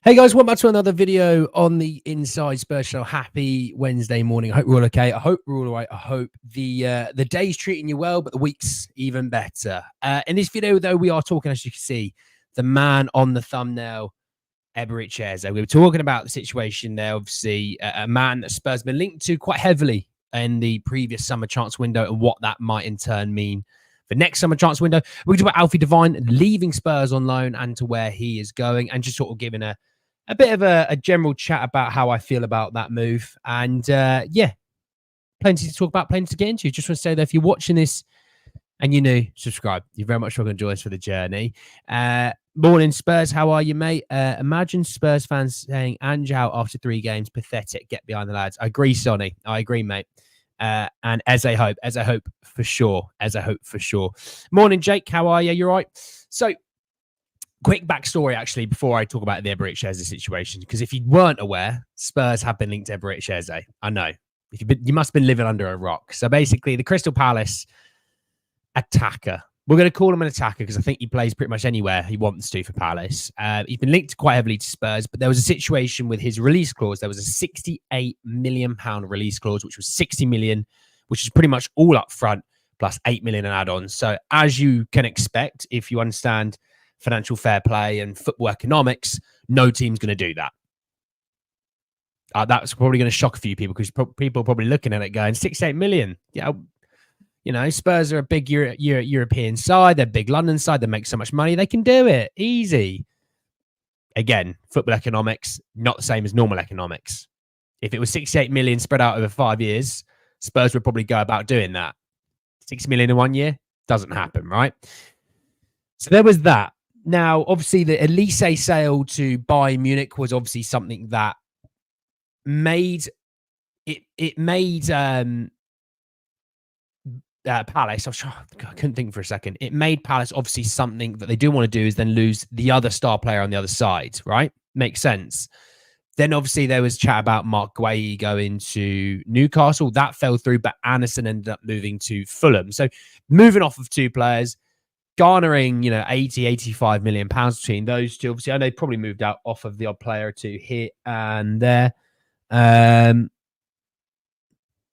Hey guys, welcome back to another video on the Inside Spurs Show. Happy Wednesday morning. I hope we're all okay. I hope we're all right. I hope the day's treating you well, but the week's even better. In this video, though, we are talking, as you can see, the man on the thumbnail, Eberechi Eze. We were talking about the situation there. Obviously, a man that Spurs have been linked to quite heavily in the previous summer chance window, and what that might in turn mean for next summer chance window. We're talking about Alfie Devine leaving Spurs on loan and to where he is going, and just sort of giving a bit of a general chat about how I feel about that move. And yeah, plenty to talk about, plenty to get into. Just want to say that if you're watching this and you're new, subscribe. You're very much welcome to join us for the journey. Morning, Spurs. How are you, mate? Imagine Spurs fans saying Ange out after 3 games. Pathetic. Get behind the lads. I agree, Sonny. I agree, mate. And as I hope for sure. Morning, Jake. How are you? You all right? So, quick backstory, actually, before I talk about the Eberechi Eze situation, because if you weren't aware, Spurs have been linked to Eberechi Eze. I know. You must have been living under a rock. So basically, the Crystal Palace attacker. We're going to call him an attacker because I think he plays pretty much anywhere he wants to for Palace. He's been linked quite heavily to Spurs, but there was a situation with his release clause. There was a £68 million release clause, which was 60 million, which is pretty much all up front, plus 8 million in add-ons. So as you can expect, if you understand financial fair play and football economics, no team's going to do that. That's probably going to shock a few people because people are probably looking at it going, 68 million. Yeah, you know, Spurs are a big European side. They're a big London side. They make so much money. They can do it. Easy. Again, football economics, not the same as normal economics. If it was 68 million spread out over 5 years, Spurs would probably go about doing that. 6 million in 1 year doesn't happen, right? So there was that. Now, obviously, the Elise sale to Bayern Munich was obviously something that made Palace. I couldn't think for a second. It made Palace obviously something that they do want to do is then lose the other star player on the other side, right? Makes sense. Then obviously there was chat about Mark Guehi going to Newcastle. That fell through, but Anderson ended up moving to Fulham. So moving off of 2 players, garnering, 80, 85 million pounds between those two. Obviously, I know they probably moved out off of the odd player or 2 here and there.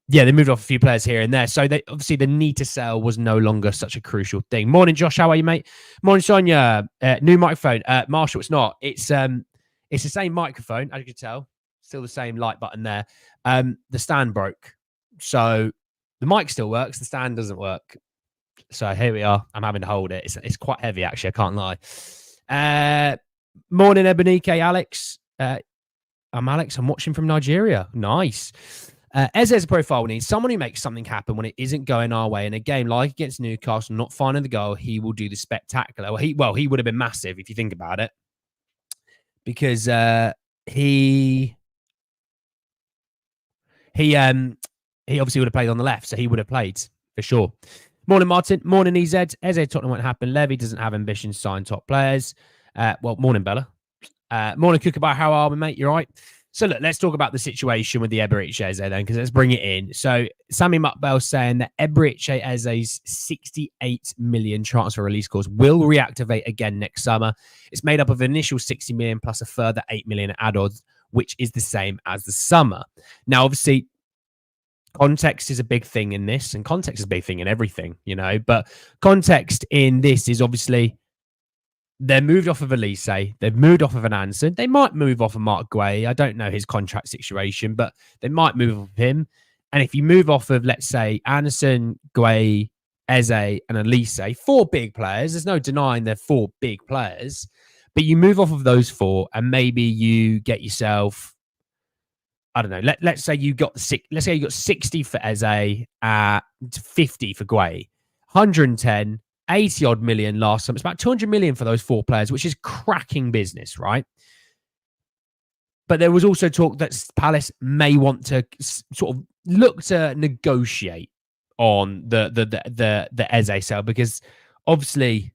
Yeah, they moved off a few players here and there. So they obviously the need to sell was no longer such a crucial thing. Morning, Josh. How are you, mate? Morning, Sonia. New microphone. Marshall, it's not. It's the same microphone, as you can tell. Still the same light button there. The stand broke. So the mic still works. The stand doesn't work. So here we are. I'm having to hold it. It's quite heavy, actually. I can't lie. Morning, Eberechi, Alex. I'm Alex. I'm watching from Nigeria. Nice. Eze's profile needs someone who makes something happen when it isn't going our way in a game like against Newcastle, not finding the goal. He will do the spectacular. Well, he would have been massive if you think about it, because he obviously would have played on the left, so he would have played for sure. Morning, Martin. Morning, EZ. Eze, Tottenham won't happen. Levy doesn't have ambition to sign top players. Well, morning, Bella. Morning, Kookabar. How are we, mate? You all right? So, look, let's talk about the situation with the Eberechi Eze then, because let's bring it in. So, Sammy Muckbell saying that Eberechi Eze's 68 million transfer release clause will reactivate again next summer. It's made up of an initial 60 million plus a further 8 million add-ons, which is the same as the summer. Now, obviously, context is a big thing in this, and context is a big thing in everything, but context in this is obviously they're moved off of Elise, they've moved off of an Anderson, they might move off of Mark Guehi. I don't know his contract situation, but they might move off of him. And if you move off of, let's say, Anderson, Guehi, Eze, and Elise, 4 big players, there's no denying they're 4 big players, but you move off of those 4 and maybe you get yourself, I don't know. Let's say you got 60 for Eze, 50 for Guehi, 110, 80 odd million last time. It's about 200 million for those 4 players, which is cracking business, right? But there was also talk that Palace may want to sort of look to negotiate on the Eze sale, because obviously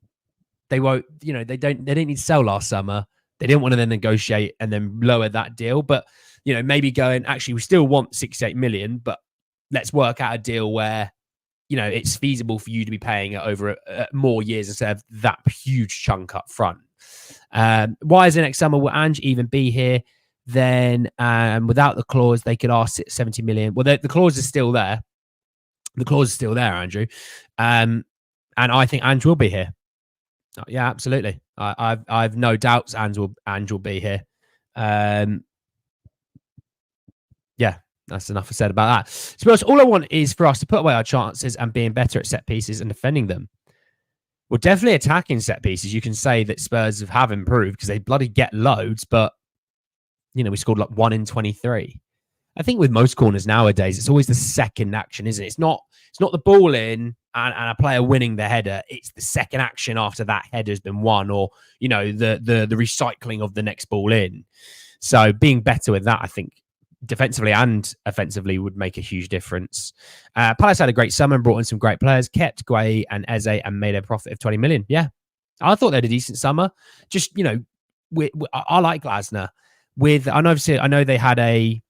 they won't. They didn't need to sell last summer. They didn't want to then negotiate and then lower that deal, but. Maybe going, actually, we still want 68 million, but let's work out a deal where, it's feasible for you to be paying it over more years instead of that huge chunk up front. Why is the next summer will Ange even be here? Then without the clause, they could ask 70 million. Well, the clause is still there. The clause is still there, Andrew. And I think Ange will be here. Yeah, absolutely. I've no doubts Ange will be here. Yeah, that's enough said about that. Spurs, all I want is for us to put away our chances and being better at set pieces and defending them. Well, definitely attacking set pieces. You can say that Spurs have improved because they bloody get loads, but we scored like 1 in 23. I think with most corners nowadays, it's always the second action, isn't it? It's not the ball in and a player winning the header. It's the second action after that header's been won, or the recycling of the next ball in. So being better with that, I think, defensively and offensively would make a huge difference. Palace had a great summer and brought in some great players, kept Gueye and Eze and made a profit of 20 million. Yeah, I thought they had a decent summer. Just, I like Glasner. I know they had a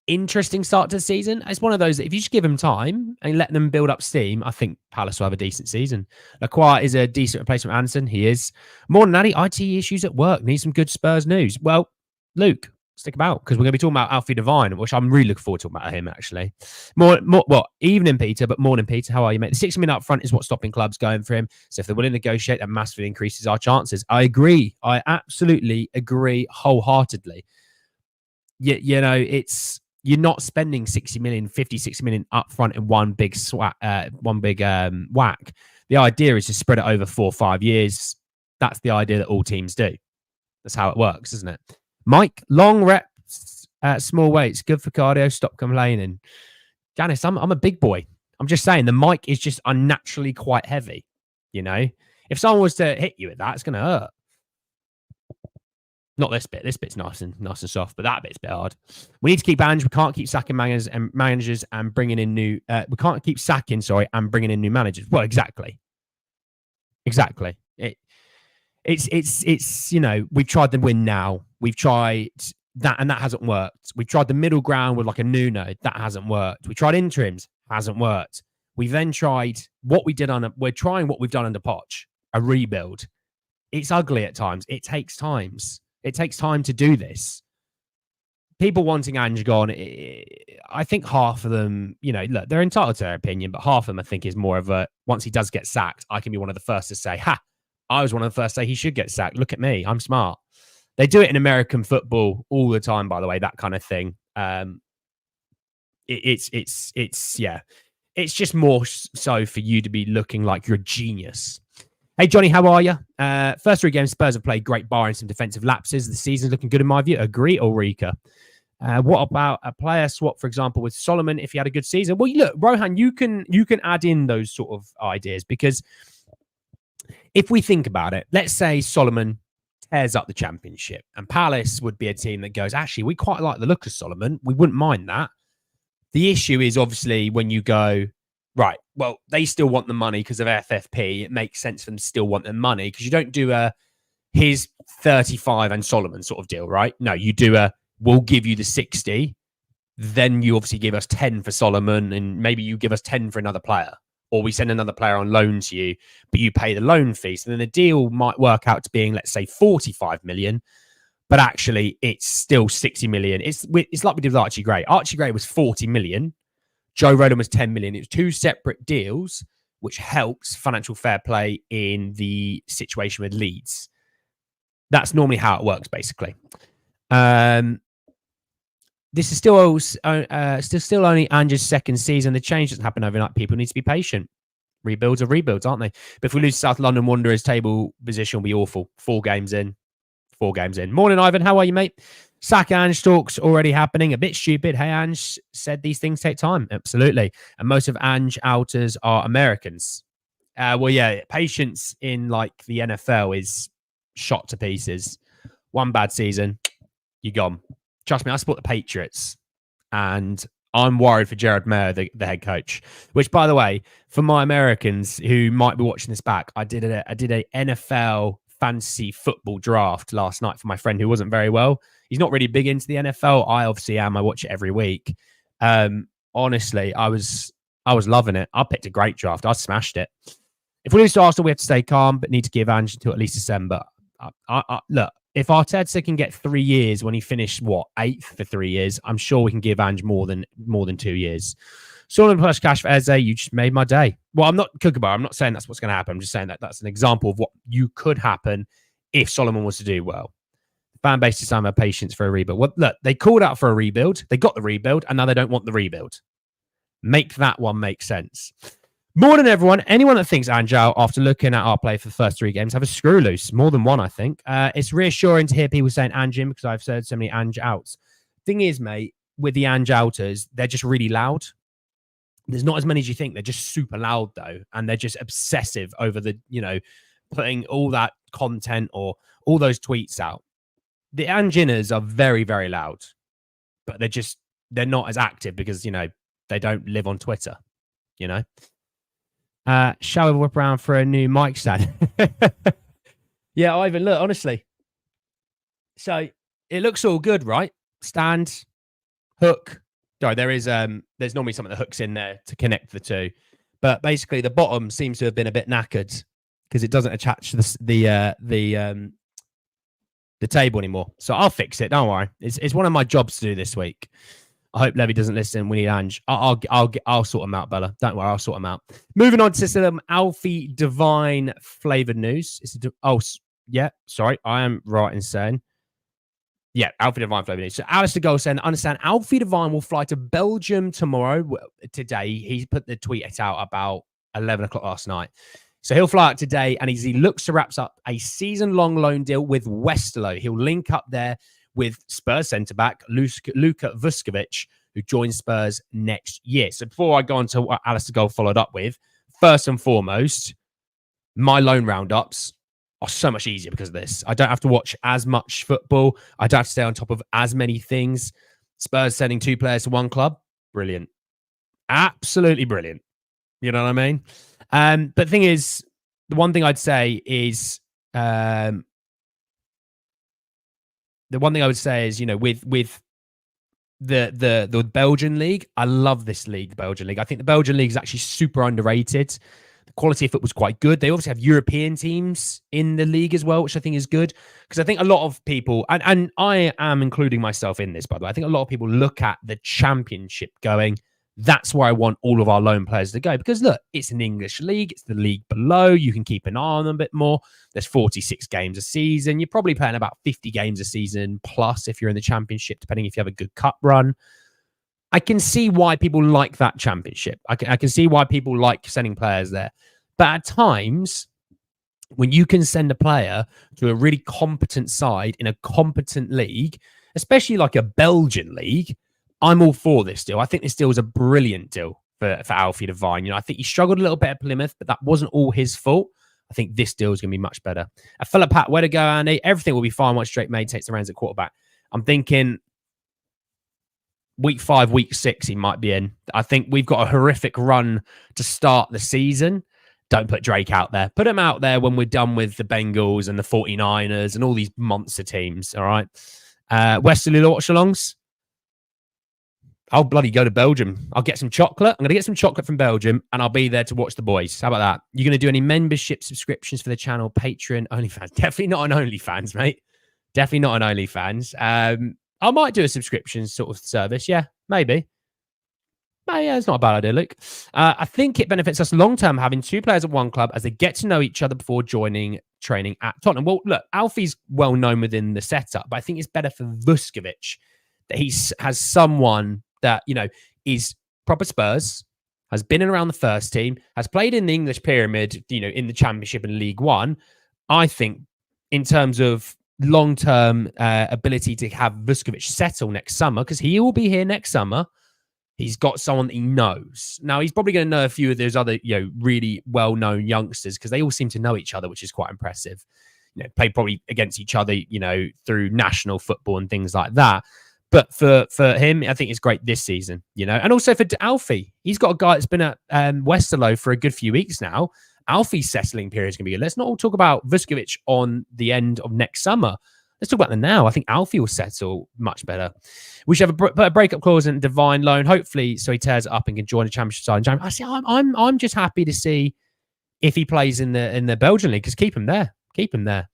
interesting start to the season. It's one of those that if you just give them time and let them build up steam, I think Palace will have a decent season. Lacroix is a decent replacement for Anderson. He is. More than that, IT issues at work. Need some good Spurs news. Well, Luke, stick about because we're going to be talking about Alfie Devine, which I'm really looking forward to talking about him, actually. Evening, Peter, but morning, Peter. How are you, mate? The 6 minute up front is what's stopping clubs going for him. So if they're willing to negotiate, that massively increases our chances. I agree. I absolutely agree wholeheartedly. You're not spending 60 million, 50, 60 million up front in one big whack. The idea is to spread it over 4 or 5 years. That's the idea that all teams do. That's how it works, isn't it? Mike, long reps, small weights, good for cardio. Stop complaining. Janice, I'm a big boy. I'm just saying the mic is just unnaturally quite heavy. If someone was to hit you with that, it's going to hurt. Not this bit. This bit's nice and soft, but that bit's a bit hard. We need to keep Ange. We can't keep sacking managers and bringing in new. We can't keep sacking, and bringing in new managers. Well, exactly. It's we've tried the win now. We've tried that, and that hasn't worked. We've tried the middle ground with like a Nuno. That hasn't worked. We tried interims. Hasn't worked. We've then tried what we did we're trying what we've done under Poch, a rebuild. It's ugly at times. It takes time to do this. People wanting Ange gone, I think half of them, look, they're entitled to their opinion, but half of them, I think, is more of a, once he does get sacked, I can be one of the first to say, I was one of the first to say he should get sacked. Look at me. I'm smart. They do it in American football all the time, by the way, that kind of thing. It's just more so for you to be looking like you're a genius. Hey, Johnny, how are you? First 3 games, Spurs have played great, barring some defensive lapses. The season's looking good in my view. Agree, Ulrika? What about a player swap, for example, with Solomon if he had a good season? Well, look, Rohan, you can add in those sort of ideas because if we think about it, let's say Solomon tears up the championship and Palace would be a team that goes, actually, we quite like the look of Solomon. We wouldn't mind that. The issue is obviously when you go, right, well, they still want the money because of FFP. It makes sense for them to still want the money because you don't do his 35 and Solomon sort of deal, right? No, you do we'll give you the 60. Then you obviously give us 10 for Solomon and maybe you give us 10 for another player. Or we send another player on loan to you, but you pay the loan fee. So then the deal might work out to being, let's say, 45 million, but actually it's still 60 million. It's like we did with Archie Gray. Archie Gray was 40 million. Joe Rodon was 10 million. It was 2 separate deals, which helps financial fair play in the situation with Leeds. That's normally how it works, basically. This is still only Ange's second season. The change doesn't happen overnight. People need to be patient. Rebuilds are rebuilds, aren't they? But if we lose South London Wanderers, table position will be awful. 4 games in. Morning, Ivan. How are you, mate? Sack Ange talks already happening. A bit stupid. Hey, Ange said these things take time. Absolutely. And most of Ange outers are Americans. Patience in like the NFL is shot to pieces. One bad season, you're gone. Trust me, I support the Patriots, and I'm worried for Jared Mayer, the head coach. Which, by the way, for my Americans who might be watching this back, I did a NFL fantasy football draft last night for my friend who wasn't very well. He's not really big into the NFL. I obviously am. I watch it every week. Honestly, I was loving it. I picked a great draft. I smashed it. If we lose to Arsenal, we have to stay calm, but need to give Ange until at least December. Look, if Arteta can get 3 years when he finished, 8th for 3 years, I'm sure we can give Ange more than 2 years. Solomon plus cash for Eze, you just made my day. Well, I'm not Kookaburra. I'm not saying that's what's going to happen. I'm just saying that that's an example of what you could happen if Solomon was to do well. The fan base just don't have patience for a rebuild. Well, look, they called out for a rebuild. They got the rebuild, and now they don't want the rebuild. Make that one make sense. Morning, everyone. Anyone that thinks Ange out after looking at our play for the first 3 games have a screw loose. More than one, I think. It's reassuring to hear people saying Ange in because I've heard so many Ange outs. Thing is, mate, with the Ange outers, they're just really loud. There's not as many as you think. They're just super loud, though. And they're just obsessive over the, putting all that content or all those tweets out. The Anginners are very, very loud. But they're not as active because, they don't live on Twitter, Shall we whip around for a new mic stand? Yeah, Ivan, look, honestly. So it looks all good, right? Stand, hook. Sorry, there's normally something that hooks in there to connect the two. But basically the bottom seems to have been a bit knackered because it doesn't attach to the table anymore. So I'll fix it. Don't worry. It's one of my jobs to do this week. I hope Levy doesn't listen. We need Ange. I'll sort them out, Bella. Don't worry. I'll sort them out. Moving on to some Alfie Devine flavored news. Yeah. Sorry, I am right in saying. Yeah, Alfie Devine flavored news. So Alistair Gold saying, understand Alfie Devine will fly to Belgium tomorrow. Today, he put the tweet out about 11 o'clock last night. So he'll fly out today, and as he looks to wrap up a season-long loan deal with Westerlo, he'll link up there with Spurs centre-back Luka Vuskovic, who joins Spurs next year. So before I go on to what Alistair Gold followed up with, first and foremost, my loan roundups are so much easier because of this. I don't have to watch as much football. I don't have to stay on top of as many things. Spurs sending 2 players to one club. Brilliant. Absolutely brilliant. You know what I mean? But the thing is, the one thing I'd say is... the one thing I would say is, with the Belgian league, I love this league, the Belgian league. I think the Belgian league is actually super underrated. The quality of football is quite good. They obviously have European teams in the league as well, which I think is good. Because I think a lot of people, and I am including myself in this, by the way, I think a lot of people look at the championship going, that's where I want all of our loan players to go. Because look, it's an English league. It's the league below. You can keep an eye on them a bit more. There's 46 games a season. You're probably playing about 50 games a season plus if you're in the championship, depending if you have a good cup run. I can see why people like that championship. I can see why people like sending players there. But at times, when you can send a player to a really competent side in a competent league, especially like a Belgian league, I'm all for this deal. I think this deal is a brilliant deal for Alfie Devine. I think he struggled a little bit at Plymouth, but that wasn't all his fault. I think this deal is going to be much better. A fella Pat, where to go, Andy? Everything will be fine once Drake May takes the reins at quarterback. I'm thinking week 5, week 6, he might be in. I think we've got a horrific run to start the season. Don't put Drake out there. Put him out there when we're done with the Bengals and the 49ers and all these monster teams, all right? Westerlo watch-alongs. I'll bloody go to Belgium. I'll get some chocolate. I'm going to get some chocolate from Belgium, and I'll be there to watch the boys. How about that? You're going to do any membership subscriptions for the channel, Patreon, OnlyFans? Definitely not an OnlyFans, mate. Definitely not an OnlyFans. I might do a subscription sort of service. Yeah, maybe. Yeah, it's not a bad idea, Luke. I think it benefits us long-term having 2 players at one club as they get to know each other before joining training at Tottenham. Well, look, Alfie's well-known within the setup, but I think it's better for Vuskovic that he has someone that, is proper Spurs, has been in around the first team, has played in the English pyramid, in the Championship and League One. I think in terms of long-term ability to have Vuskovic settle next summer, because he will be here next summer, he's got someone that he knows. Now, he's probably going to know a few of those other, really well-known youngsters because they all seem to know each other, which is quite impressive. Play probably against each other, through national football and things like that. But for him, I think it's great this season, and also for Alfie. He's got a guy that's been at Westerlo for a good few weeks now. Alfie's settling period is going to be good. Let's not all talk about Vuskovic on the end of next summer. Let's talk about the now. I think Alfie will settle much better. We should have a breakup clause and Devine loan, hopefully, so he tears it up and can join the championship side. I'm just happy to see if he plays in the Belgian league, because keep him there. Keep him there.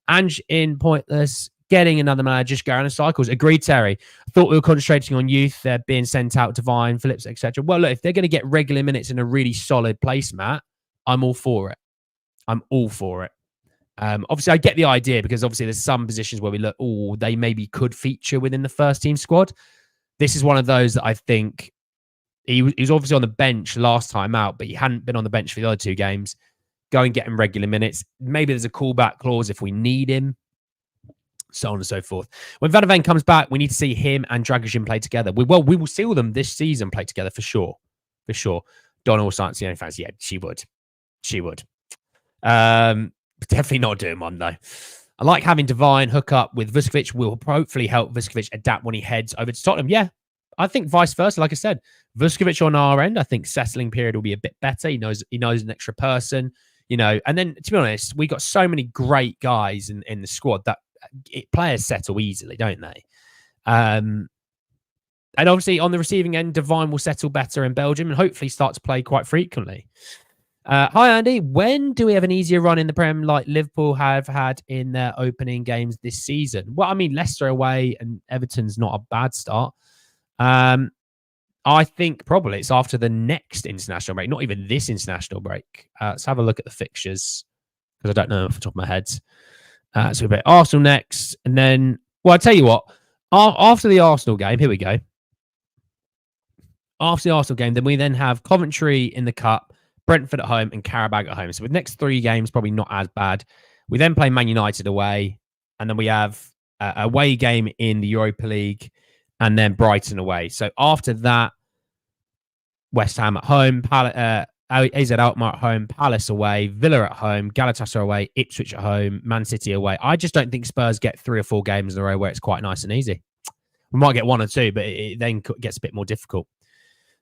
Ange in pointless. Getting another manager, just going in cycles. Agreed, Terry. Thought we were concentrating on youth. They're being sent out, Devine, Phillips, etc. Well, look, if they're going to get regular minutes in a really solid placemat, I'm all for it. I'm all for it. Obviously, I get the idea because obviously there's some positions where we look, oh, they maybe could feature within the first team squad. This is one of those that I think he was obviously on the bench last time out, but he hadn't been on the bench for the other 2 games. Go and get him regular minutes. Maybe there's a callback clause if we need him. So on and so forth. When Van de Ven comes back, we need to see him and Dragoshin play together. We will see all them this season play together for sure. For sure. Donna will start seeing fans. Yeah, she would. She would. Definitely not doing one, though. I like having Devine hook up with Vuskovic. Will hopefully help Vuskovic adapt when he heads over to Tottenham. Yeah, I think vice versa. Like I said, Vuskovic on our end, I think settling period will be a bit better. He knows an extra person, And then, to be honest, we got so many great guys in the squad that players settle easily, don't they? And obviously on the receiving end, Devine will settle better in Belgium and hopefully start to play quite frequently. Hi, Andy. When do we have an easier run in the Prem like Liverpool have had in their opening games this season? Well, I mean, Leicester away and Everton's not a bad start. I think probably it's after the next international break, not even this international break. Let's have a look at the fixtures because I don't know off the top of my head. So we've got Arsenal next, and then, well, I'll tell you what, after the Arsenal game, here we go. After the Arsenal game, then we then have Coventry in the Cup, Brentford at home, and Qarabag at home. So the next 3 games, probably not as bad. We then play Man United away, and then we have a away game in the Europa League, and then Brighton away. So after that, West Ham at home, AZ Alkmaar at home, Palace away, Villa at home, Galatasaray away, Ipswich at home, Man City away. I just don't think Spurs get 3 or 4 games in a row where it's quite nice and easy. We might get 1 or 2, but it then gets a bit more difficult.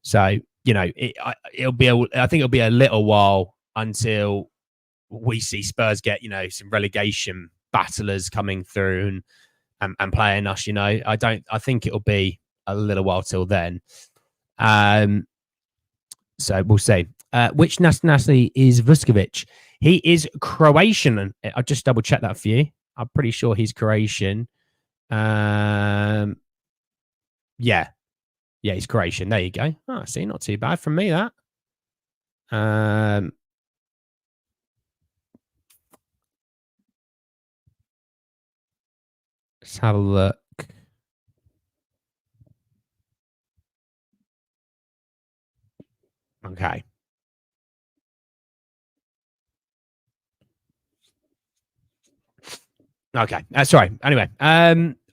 So, I think it'll be a little while until we see Spurs get, some relegation battlers coming through and playing us, I think it'll be a little while till then. So we'll see. Which nationality is Vuskovic? He is Croatian. I'll just double check that for you. I'm pretty sure he's Croatian. Yeah, he's Croatian. There you go. Oh, see, not too bad from me, that. Let's have a look. Okay. Okay. Sorry. Anyway.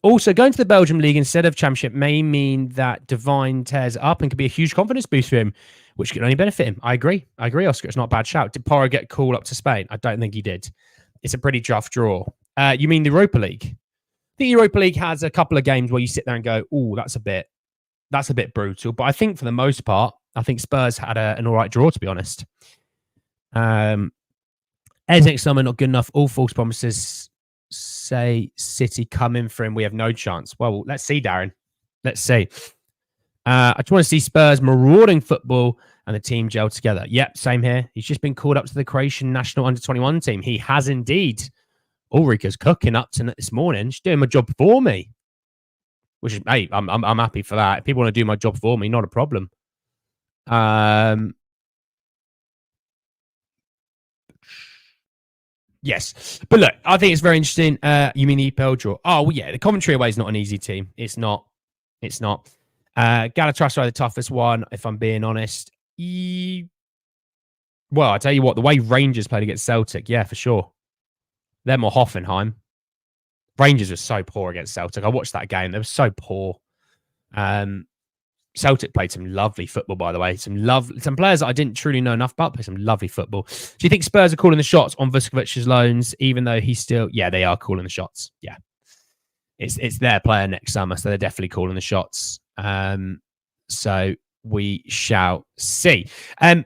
Also, going to the Belgium League instead of Championship may mean that Devine tears up and could be a huge confidence boost for him, which could only benefit him. I agree, Oscar. It's not a bad shout. Did Porro get called up to Spain? I don't think he did. It's a pretty tough draw. You mean the Europa League? The Europa League has a couple of games where you sit there and go, "Oh, that's a bit brutal." But I think for the most part, I think Spurs had an all right draw, to be honest. Eze summer not good enough. All false promises say City come in for him. We have no chance. Well, let's see, Darren. Let's see. I just want to see Spurs marauding football and the team gel together. Yep, same here. He's just been called up to the Croatian national under-21 team. He has indeed. Ulrika's cooking up tonight this morning. She's doing my job for me, which is, hey, I'm happy for that. If people want to do my job for me, not a problem. Yes, but look, I think it's very interesting. You mean the EPL draw? Oh, well, yeah, the Coventry away is not an easy team. It's not. Galatasaray are the toughest one, if I'm being honest. Well, I tell you what, the way Rangers played against Celtic, yeah, for sure. Them or Hoffenheim. Rangers were so poor against Celtic. I watched that game. They were so poor. Celtic played some lovely football, by the way. Some players that I didn't truly know enough about played some lovely football. Do you think Spurs are calling the shots on Vusković's loans, even though he's still... Yeah, they are calling the shots. Yeah. It's their player next summer, so they're definitely calling the shots. So we shall see.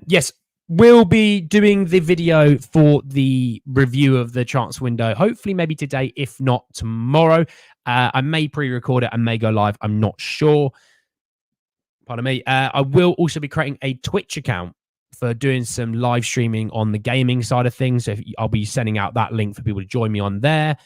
Yes, we'll be doing the video for the review of the transfer window, hopefully maybe today, if not tomorrow. I may pre-record it and may go live. I'm not sure. Pardon me. I will also be creating a Twitch account for doing some live streaming on the gaming side of things. So I'll be sending out that link for people to join me on there.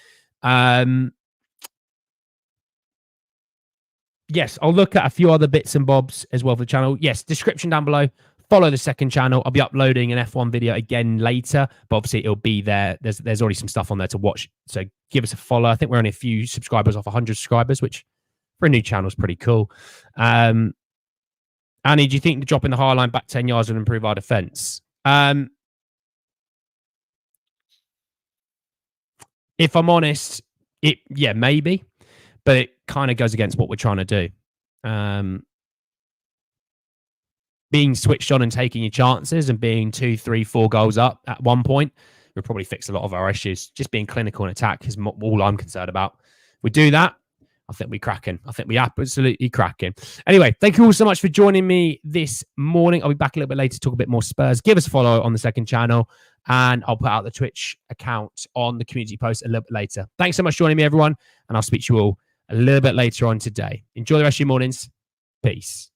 Yes, I'll look at a few other bits and bobs as well for the channel. Yes, description down below. Follow the second channel. I'll be uploading an F1 video again later, but obviously it'll be there. There's already some stuff on there to watch. So give us a follow. I think we're only a few subscribers off 100 subscribers, which for a new channel is pretty cool. Annie, do you think the dropping the high line back 10 yards will improve our defense? If I'm honest, maybe, but it kind of goes against what we're trying to do. Being switched on and taking your chances and being 2, 3, 4 goals up at one point will probably fix a lot of our issues. Just being clinical in attack is all I'm concerned about. If we do that, I think we're cracking. I think we're absolutely cracking. Anyway, thank you all so much for joining me this morning. I'll be back a little bit later to talk a bit more Spurs. Give us a follow on the second channel, and I'll put out the Twitch account on the community post a little bit later. Thanks so much for joining me, everyone, and I'll speak to you all a little bit later on today. Enjoy the rest of your mornings. Peace.